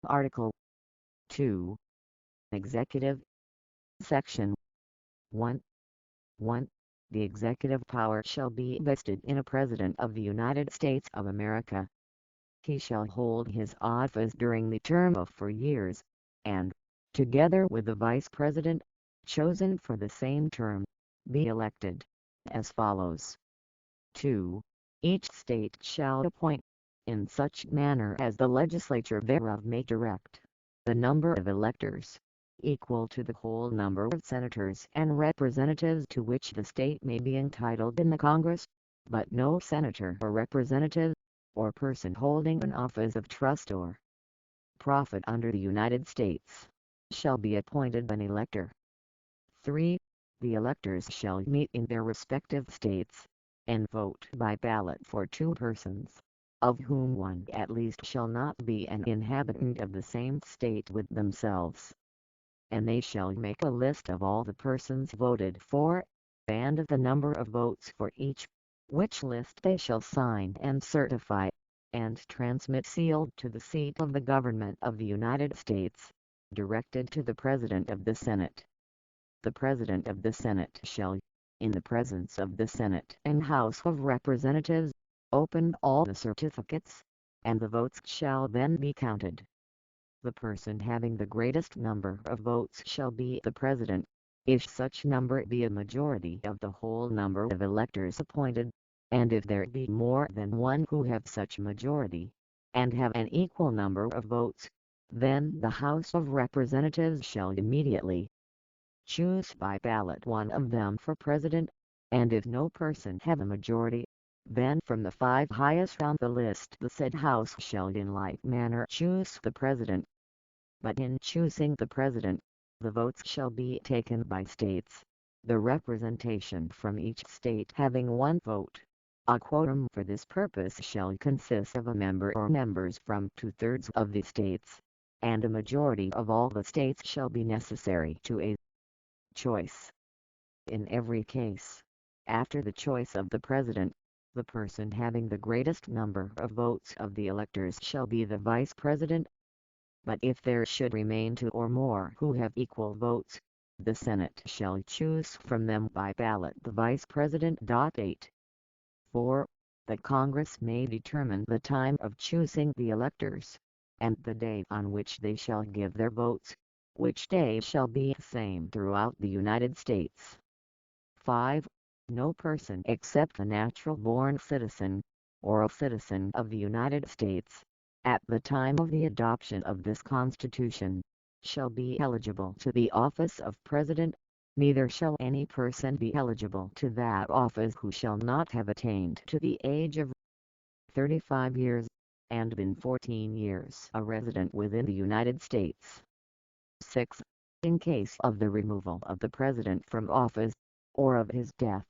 Article 2. Executive. Section 1. 1. The executive power shall be vested in a President of the United States of America. He shall hold his office during the term of 4 years, and, together with the Vice President, chosen for the same term, be elected, as follows. 2. Each state shall appoint, in such manner as the legislature thereof may direct, the number of electors, equal to the whole number of senators and representatives to which the state may be entitled in the Congress, but no senator or representative, or person holding an office of trust or profit under the United States, shall be appointed an elector. 3. The electors shall meet in their respective states, and vote by ballot for 2 persons, of whom one at least shall not be an inhabitant of the same state with themselves. And they shall make a list of all the persons voted for, and of the number of votes for each, which list they shall sign and certify, and transmit sealed to the seat of the government of the United States, directed to the President of the Senate. The President of the Senate shall, in the presence of the Senate and House of Representatives, open all the certificates, and the votes shall then be counted. The person having the greatest number of votes shall be the President, if such number be a majority of the whole number of electors appointed, and if there be more than one who have such majority, and have an equal number of votes, then the House of Representatives shall immediately choose by ballot one of them for President, and if no person have a majority, then from the 5 highest on the list the said House shall in like manner choose the President. But in choosing the President, the votes shall be taken by states, the representation from each state having 1 vote. A quorum for this purpose shall consist of a member or members from 2/3 of the states, and a majority of all the states shall be necessary to a choice. In every case, after the choice of the President, the person having the greatest number of votes of the electors shall be the Vice President. But if there should remain 2 or more who have equal votes, the Senate shall choose from them by ballot the Vice President. 8. 4. The Congress may determine the time of choosing the electors, and the day on which they shall give their votes, which day shall be the same throughout the United States. 5. No person except a natural-born citizen, or a citizen of the United States, at the time of the adoption of this Constitution, shall be eligible to the office of President, neither shall any person be eligible to that office who shall not have attained to the age of 35 years, and been 14 years a resident within the United States. 6. In case of the removal of the President from office, or of his death,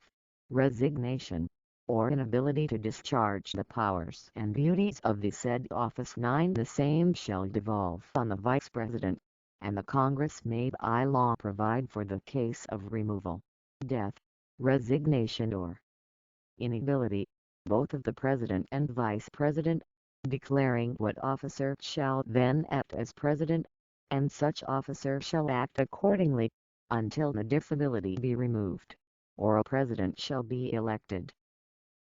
resignation, or inability to discharge the powers and duties of the said office, 9. The same shall devolve on the Vice President, and the Congress may by law provide for the case of removal, death, resignation or inability, both of the President and Vice President, declaring what officer shall then act as President, and such officer shall act accordingly, until the disability be removed, or a President shall be elected.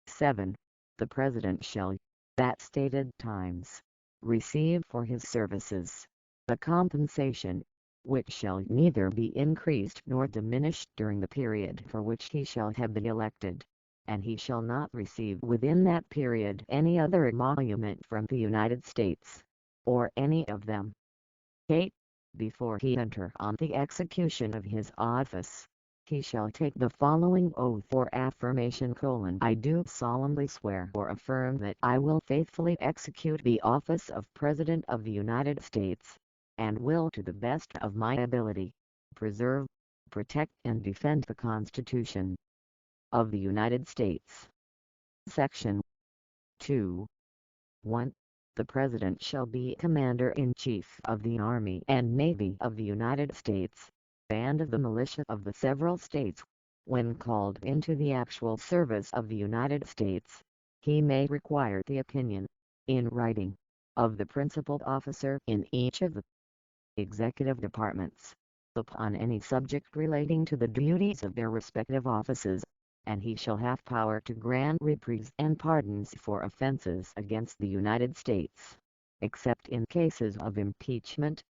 7. The President shall, at stated times, receive for his services a compensation, which shall neither be increased nor diminished during the period for which he shall have been elected, and he shall not receive within that period any other emolument from the United States, or any of them. 8. Before he enter on the execution of his office, he shall take the following oath or affirmation: I do solemnly swear or affirm that I will faithfully execute the office of President of the United States, and will to the best of my ability, preserve, protect and defend the Constitution of the United States. Section 2. 1. The President shall be Commander-in-Chief of the Army and Navy of the United States, and of the militia of the several states. When called into the actual service of the United States, he may require the opinion, in writing, of the principal officer in each of the executive departments, upon any subject relating to the duties of their respective offices, and he shall have power to grant reprieves and pardons for offenses against the United States, except in cases of impeachment.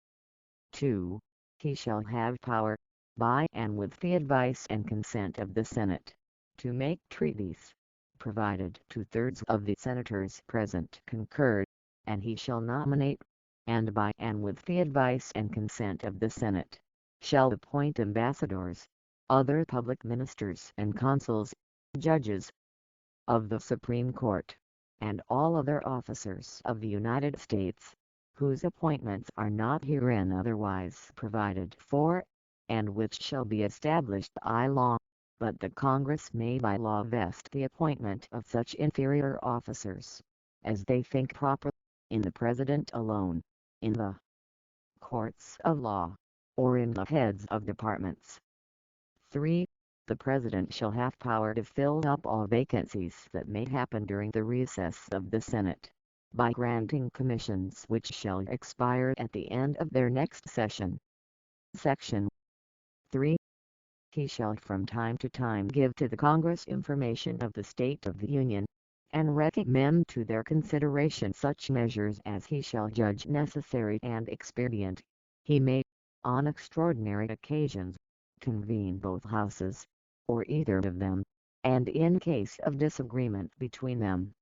2. He shall have power, by and with the advice and consent of the Senate, to make treaties, provided 2/3 of the senators present concur, and he shall nominate, and by and with the advice and consent of the Senate, shall appoint ambassadors, other public ministers and consuls, judges of the Supreme Court, and all other officers of the United States, whose appointments are not herein otherwise provided for, and which shall be established by law, but the Congress may by law vest the appointment of such inferior officers, as they think proper, in the President alone, in the courts of law, or in the heads of departments. 3. The President shall have power to fill up all vacancies that may happen during the recess of the Senate, by granting commissions which shall expire at the end of their next session. Section 3. He shall from time to time give to the Congress information of the state of the Union, and recommend to their consideration such measures as he shall judge necessary and expedient. He may, on extraordinary occasions, convene both houses, or either of them, and in case of disagreement between them,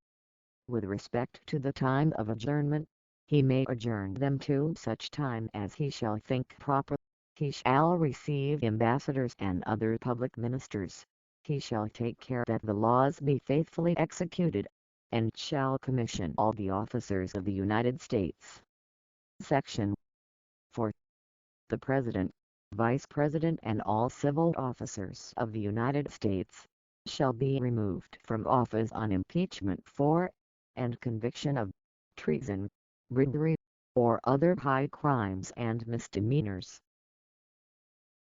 with respect to the time of adjournment, he may adjourn them to such time as he shall think proper. He shall receive ambassadors and other public ministers. He shall take care that the laws be faithfully executed, and shall commission all the officers of the United States. Section 4. The President, Vice President and all civil officers of the United States shall be removed from office on impeachment for, and conviction of, treason, bribery, or other high crimes and misdemeanors,